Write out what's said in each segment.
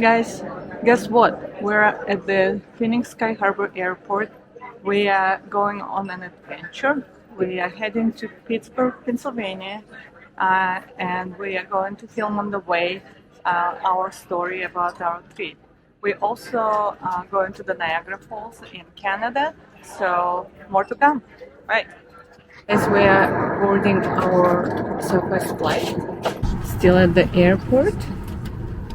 guys, guess what? We're at the Phoenix Sky Harbor Airport. We are going on an adventure. We are heading to Pittsburgh, Pennsylvania, and we are going to film on the way our story about our trip. We also going to the Niagara Falls in Canada, so more to come. Right. As we are boarding our Southwest flight, still at the airport.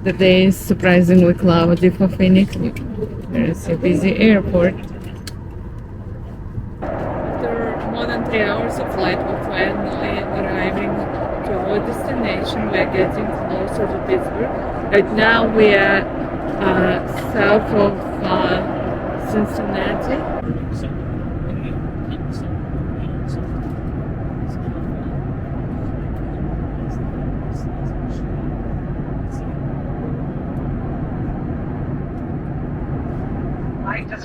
The day is surprisingly cloudy for Phoenix. There is a busy airport. After more than 3 hours of flight, we're finally arriving to our destination. We are getting closer to Pittsburgh. Right now we are south of Cincinnati.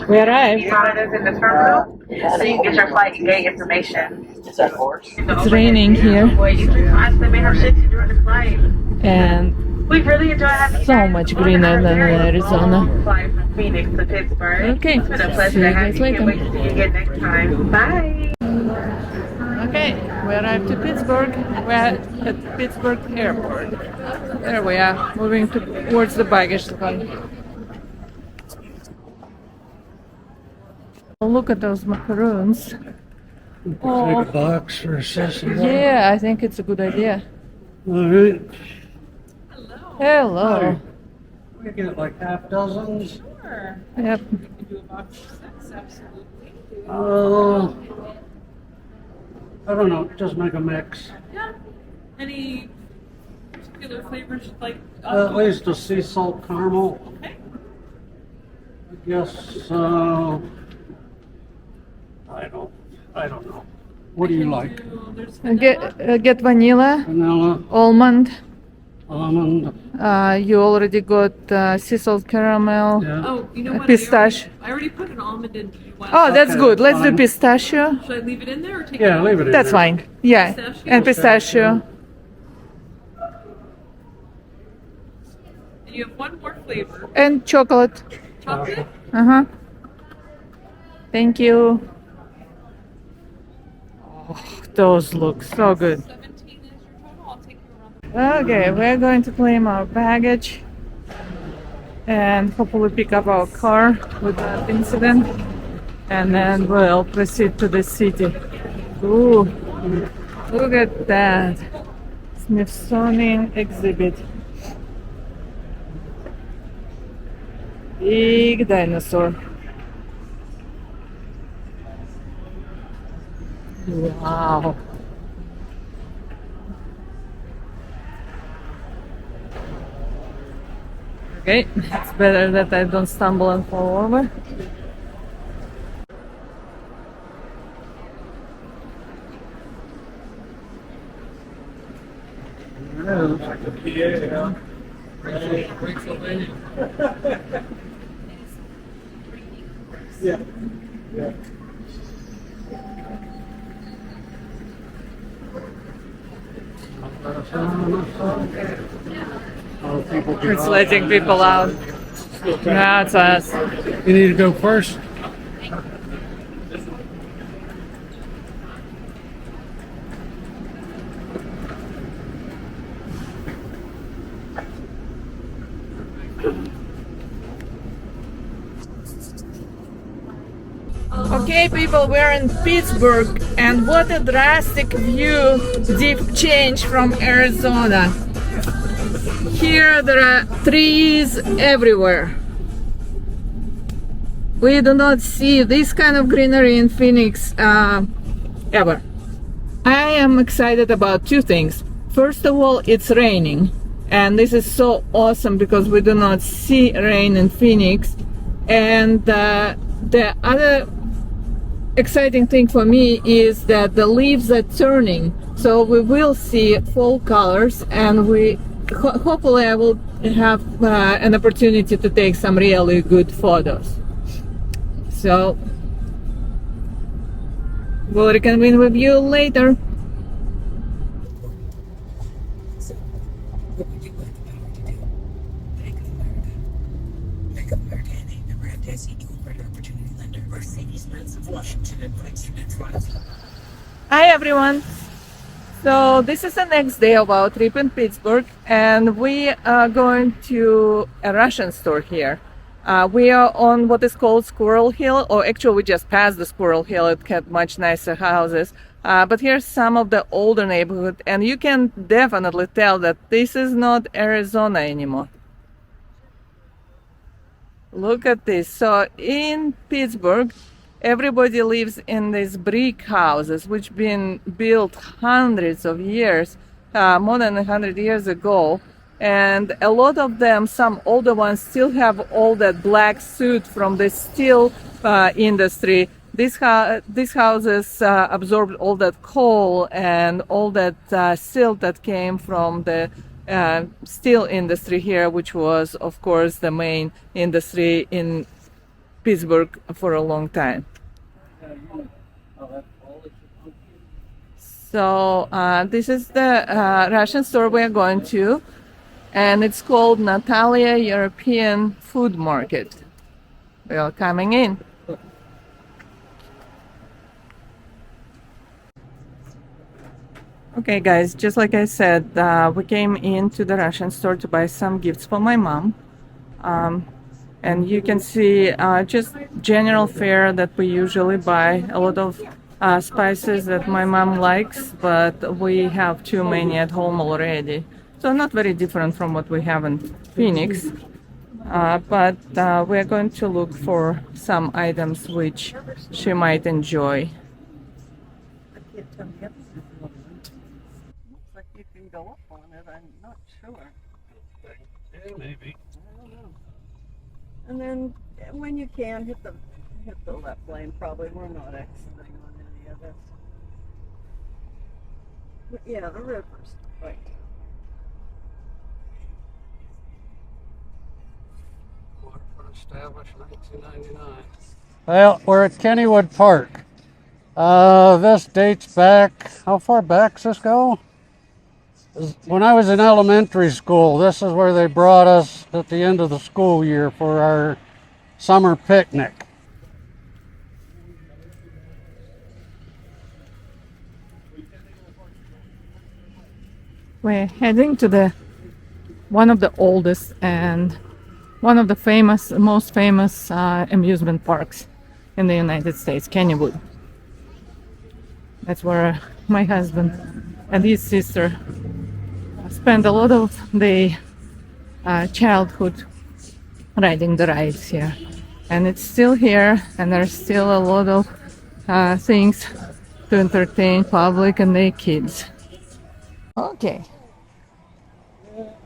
We arrived. How it is in the terminal, so you can get your flight and gate information. It's raining here, and we really enjoy having so much greener than Arizona. Flight from Phoenix to Pittsburgh. Okay, It's been a pleasure see you to have guys you. Can't wait later. to see you again next time. Bye. Okay, we arrived to Pittsburgh. We're at Pittsburgh Airport. There we are, moving towards the baggage line. Oh, look at those macaroons. Take a box for a session. Yeah, I think it's a good idea. All right. Hello. Hi. We get like half dozens. Sure. Yep. You can do a box of 6, absolutely. I don't know. Just make a mix. Yeah. Any particular flavors you'd like? At least a sea salt caramel. Okay. I guess. I don't know. What do you like? There's Get vanilla, Vanilla, almond. almond. You already got sea salt caramel. Yeah. Oh, you know what? Pistachio. I already put an almond in. Do you want? Oh, that's Okay, good. Let's do fine. pistachio. Should I leave it in there or take it Yeah, out? leave it in That's there. fine. Yeah, Pistachio? and pistachio. And you have one more flavor. And chocolate. Chocolate? Uh-huh. Thank you. Oh, those look so good. 17 is your total. I'll take you around the Okay, we're going to claim our baggage and hopefully pick up our car without incident, and then we'll proceed to the city. Ooh, look at that Smithsonian exhibit. Big dinosaur. Wow. Okay, it's better that I don't stumble and fall over. Yeah. Yeah. Yeah. It's letting people out. That's us. You need to go first. Okay, people, we're in Pittsburgh, and what a drastic view, deep change from Arizona. Here there are trees everywhere. We do not see this kind of greenery in Phoenix ever. I am excited about two things. First of all, it's raining, and this is so awesome because we do not see rain in Phoenix. And the other exciting thing for me is that the leaves are turning, so we will see fall colors, and hopefully I will have an opportunity to take some really good photos. So we'll reconvene with you later. Hi everyone. So this is the next day of our trip in Pittsburgh, and we are going to a Russian store here. We are on what is called Squirrel Hill, or actually we just passed the Squirrel Hill. It had much nicer houses. But here's some of the older neighborhood, and you can definitely tell that this is not Arizona anymore. Look at this. So in Pittsburgh, everybody lives in these brick houses, which been built hundreds of years, more than 100 years ago. And a lot of them, some older ones, still have all that black soot from the steel industry. These houses absorbed all that coal and all that silt that came from the steel industry here, which was, of course, the main industry in Pittsburgh for a long time. So this is the Russian store we're going to, and it's called Natalia European Food Market. We are coming in. Okay guys, just like I said, we came into the Russian store to buy some gifts for my mom. And you can see just general fare that we usually buy. A lot of spices that my mom likes, but we have too many at home already. So not very different from what we have in Phoenix. But we're going to look for some items which she might enjoy. Looks like you can go up on it, I'm not sure. Yeah, maybe. And then when you can, hit the left lane. Probably we're not exiting on any of this. But yeah, the river's right. Waterfront established 1999. Well, we're at Kennywood Park. This dates back, how far back does this go? When I was in elementary school, this is where they brought us at the end of the school year for our summer picnic. We're heading to one of the oldest and one of the most famous amusement parks in the United States, Kennywood. That's where my husband and his sister spent a lot of the childhood riding the rides here, and it's still here, and there's still a lot of things to entertain public and their kids. Okay,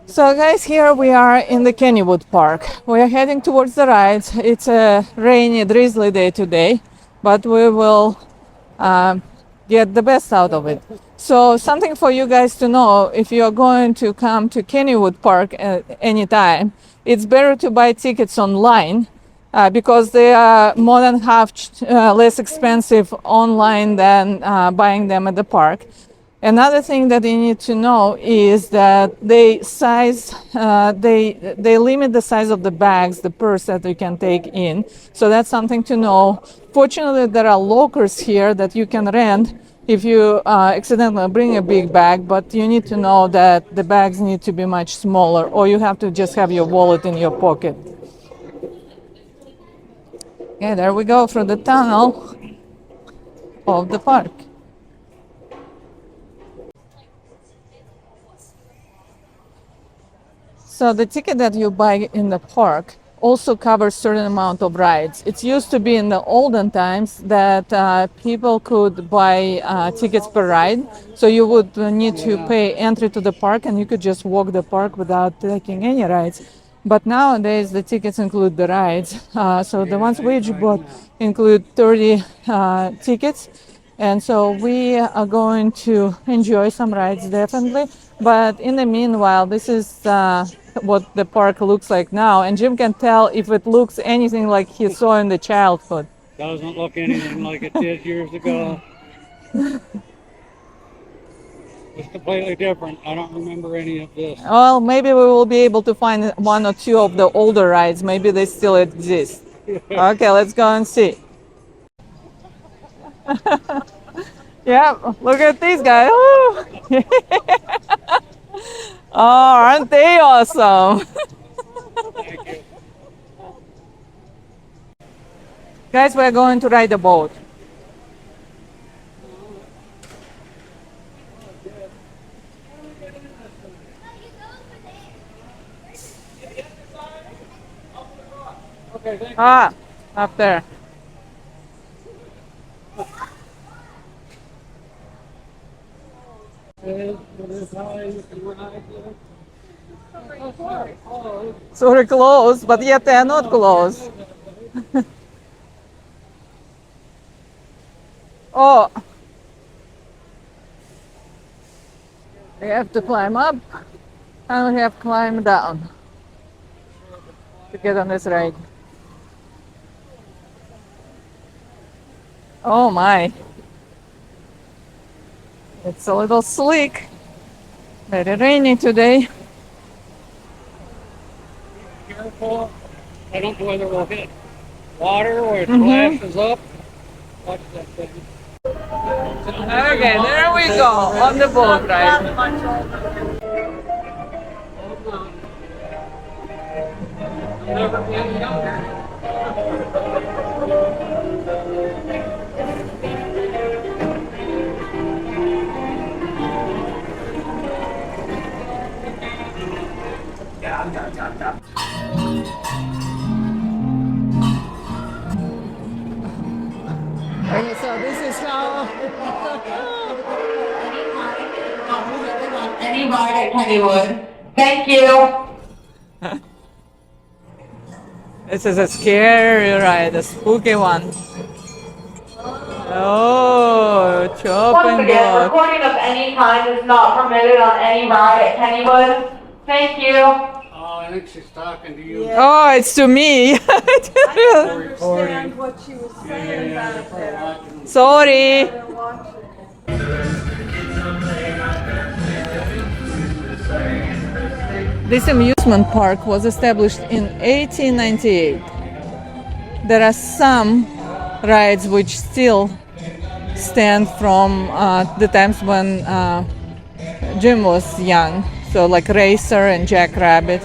so guys, here we are in the Kennywood Park. We are heading towards the rides. It's a rainy, drizzly day today, but we will get the best out of it. So something for you guys to know: if you are going to come to Kennywood Park at any time, it's better to buy tickets online because they are more than half less expensive online than buying them at the park. Another thing that you need to know is that they limit the size of the bags, the purse that you can take in. So that's something to know. Fortunately, there are lockers here that you can rent if you accidentally bring a big bag, but you need to know that the bags need to be much smaller, or you have to just have your wallet in your pocket. Okay, there we go through the tunnel of the park. So the ticket that you buy in the park also covers certain amount of rides. It used to be in the olden times that people could buy tickets per ride. So you would need to pay entry to the park, and you could just walk the park without taking any rides. But nowadays the tickets include the rides. So the ones we bought include 30 tickets. And so we are going to enjoy some rides, definitely. But in the meanwhile, this is what the park looks like now. And Jim can tell if it looks anything like he saw in the childhood. Doesn't look anything like it did years ago. It's completely different. I don't remember any of this. Well, maybe we will be able to find one or two of the older rides. Maybe they still exist. Okay, let's go and see. Yeah, look at these guys. Woo. Oh, aren't they awesome? Guys, we're going to ride a boat. Ah, up there. Sort of close, but yet they are not close. Oh, we have to climb up and we have to climb down to get on this ride. Oh my. It's a little slick. Very rainy today. Careful. I don't know whether we'll hit water or it flashes up. Watch that thing. Okay, there we go on the boat ride. Never been younger. Okay, so this is how Any ride at Kennywood. Thank you. this is a scary ride, a spooky one. Oh, chop Once and again, block. recording of any kind is not permitted on any ride at Kennywood. Thank you. Oh, I think she's talking to you. Oh, it's to me. Recording. What she was saying back there. Sorry. Watch it. This amusement park was established in 1898. There are some rides which still stand from the times when Jim was young, so like Racer and Jackrabbit.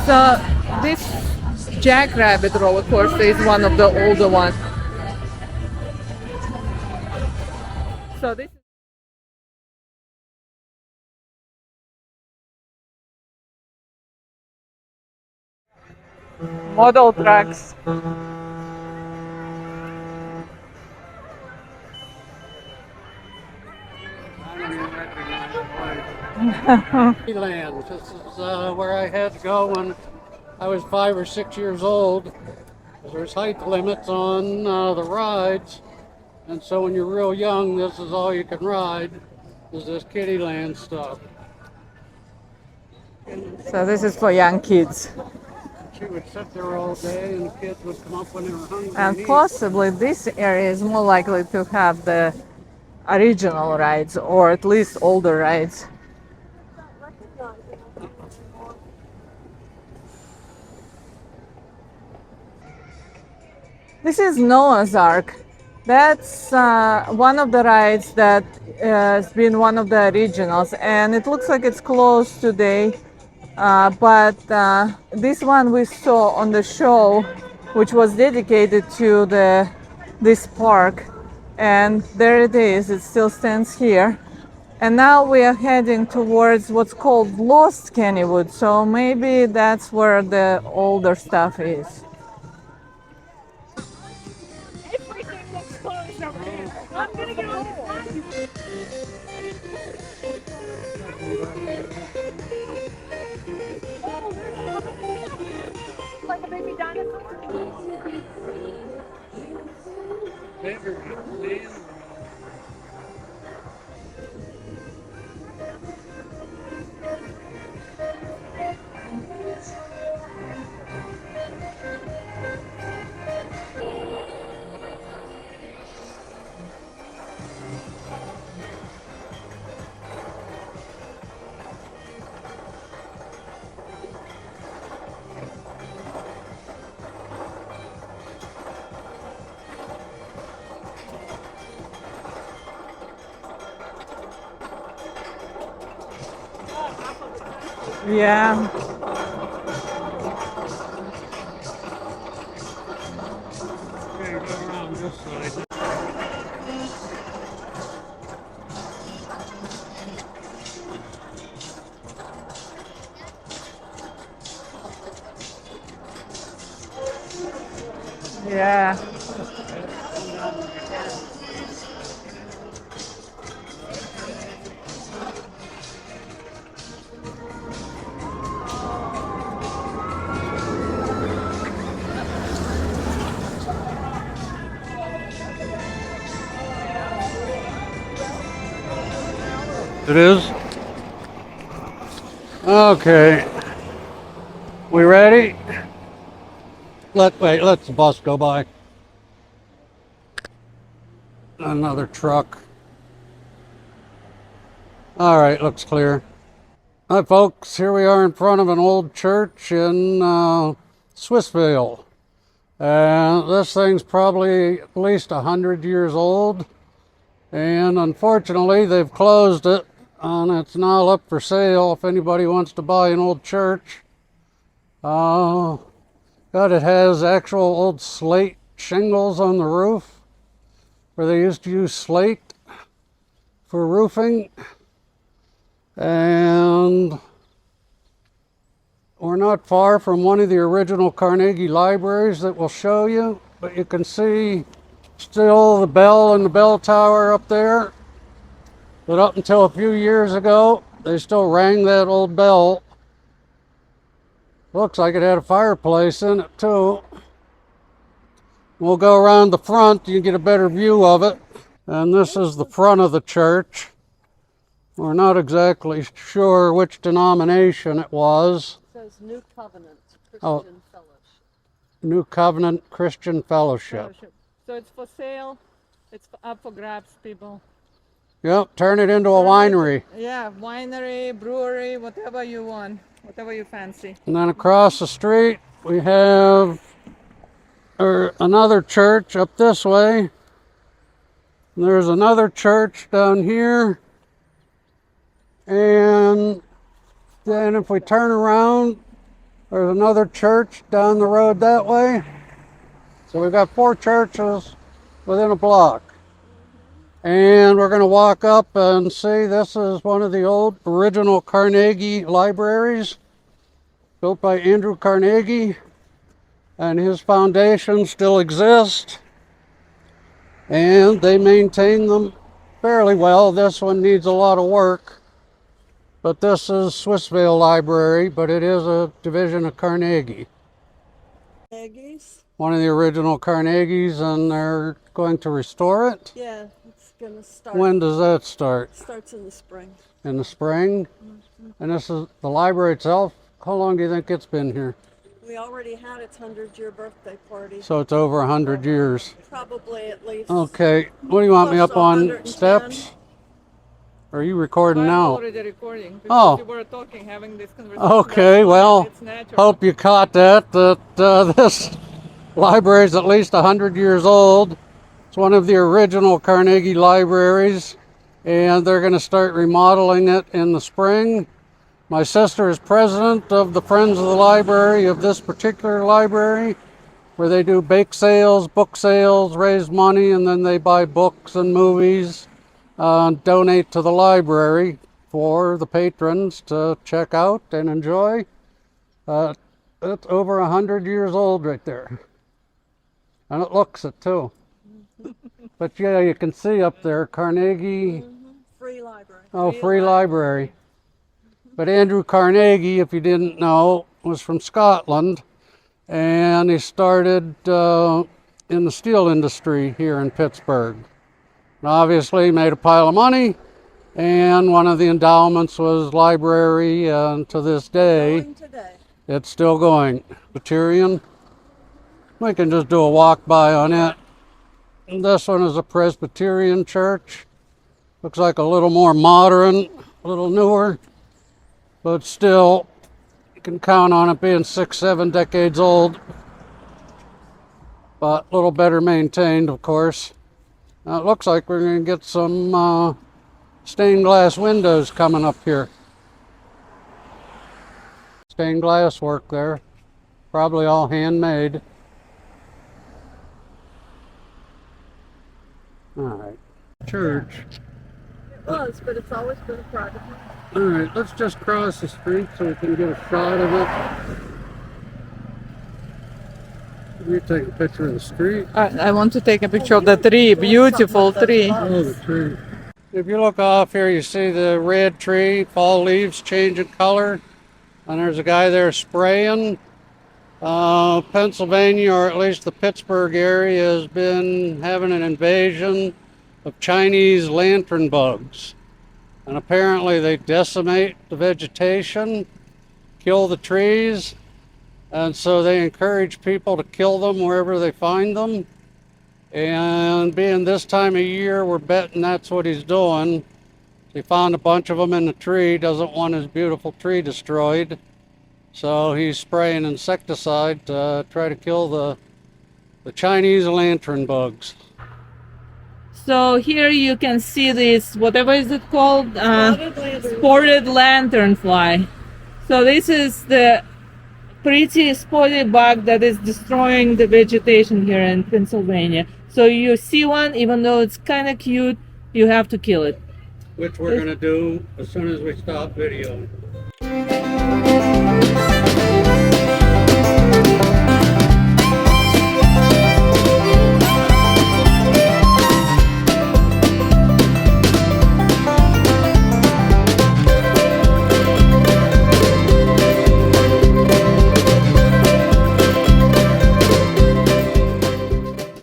So this Jackrabbit roller coaster is one of the older ones. So this model trucks. Land. This is where I had to go when I was 5 or 6 years old. There's height limits on the rides, and so when you're real young, this is all you can ride. Is this kiddie land stuff. So this is for young kids. She would sit there all day, and the kids would come up when they were hungry. And eat. possibly this area is more likely to have the original rides, or at least older rides. This is Noah's Ark. That's one of the rides that has been one of the originals, and it looks like it's closed today. But this one we saw on the show, which was dedicated to this park, and there it is. It still stands here. And now we are heading towards what's called Lost Kennywood, so maybe that's where the older stuff is. Everything looks closed over here. I'm gonna get home. Like a baby dinosaur. Yeah. Okay, go around this side. Yeah. It is? Okay. We ready? Let the bus go by. Another truck. All right, looks clear. Hi folks, here we are in front of an old church in Swissvale. And this thing's probably at least 100 years old. And unfortunately, they've closed it, and it's now up for sale if anybody wants to buy an old church. But it has actual old slate shingles on the roof, where they used to use slate for roofing. And we're not far from one of the original Carnegie libraries that we'll show you, but you can see still the bell and the bell tower up there. But up until a few years ago, they still rang that old bell. Looks like it had a fireplace in it too. We'll go around the front, you get a better view of it. And this is the front of the church. We're not exactly sure which denomination it was. It says New Covenant Christian Fellowship. New Covenant Christian Fellowship. So it's for sale. It's up for grabs, people. Yep, turn it into a winery. Yeah, winery, brewery, whatever you want, whatever you fancy. And then across the street, we have another church up this way. And there's another church down here. And then if we turn around, there's another church down the road that way. So we've got 4 churches within a block. And we're going to walk up and see this is one of the old original Carnegie libraries built by Andrew Carnegie. And his foundation still exists. And they maintain them fairly well. This one needs a lot of work. But this is Swissvale Library, but it is a division of Carnegie. Carnegies? One of the original Carnegies, and they're going to restore it. Yeah, it's going to start. When does that start? It starts in the spring. In the spring? And this is the library itself. How long do you think it's been here? We already had its 100-year birthday party. So it's over 100 years. Probably at least. Okay, what do you want me Close up to on 110. steps? Or are you recording I'm now? already recording. Because Oh. you were talking, having this conversation. Okay, well, It's natural. hope you caught that this library is at least 100 years old. It's one of the original Carnegie libraries, and they're going to start remodeling it in the spring. My sister is president of the Friends of the Library of this particular library, where they do bake sales, book sales, raise money, and then they buy books and movies, donate to the library for the patrons to check out and enjoy. It's over 100 years old right there. And it looks it too. But yeah, you can see up there, Carnegie. Free library. Oh, free library. But Andrew Carnegie, if you didn't know, was from Scotland. And he started in the steel industry here in Pittsburgh. And obviously made a pile of money. And one of the endowments was library, and to this day, Going today. it's still going. Presbyterian. We can just do a walk by on it. And this one is a Presbyterian church. Looks like a little more modern, a little newer. But still, you can count on it being 6-7 decades old. But a little better maintained, of course. Now it looks like we're going to get some stained glass windows coming up here. Stained glass work there. Probably all handmade. All right. Church. It was, but it's always been a private. All right, let's just cross the street so we can get a shot of it. You take a picture of the street. I want to take a picture of the tree. Beautiful tree. Oh, the tree. If you look off here, you see the red tree, fall leaves changing color. And there's a guy there spraying. Pennsylvania, or at least the Pittsburgh area, has been having an invasion of Chinese lantern bugs. And apparently they decimate the vegetation, kill the trees, and so they encourage people to kill them wherever they find them. And being this time of year, we're betting that's what he's doing. He found a bunch of them in the tree, doesn't want his beautiful tree destroyed. So he's spraying insecticide to try to kill the Chinese lantern bugs. So here you can see this, whatever is it called? Spotted Spotted lanternfly. So this is the pretty spotty bug that is destroying the vegetation here in Pennsylvania. So you see one, even though it's kind of cute, you have to kill it. Which we're going to do as soon as we stop videoing.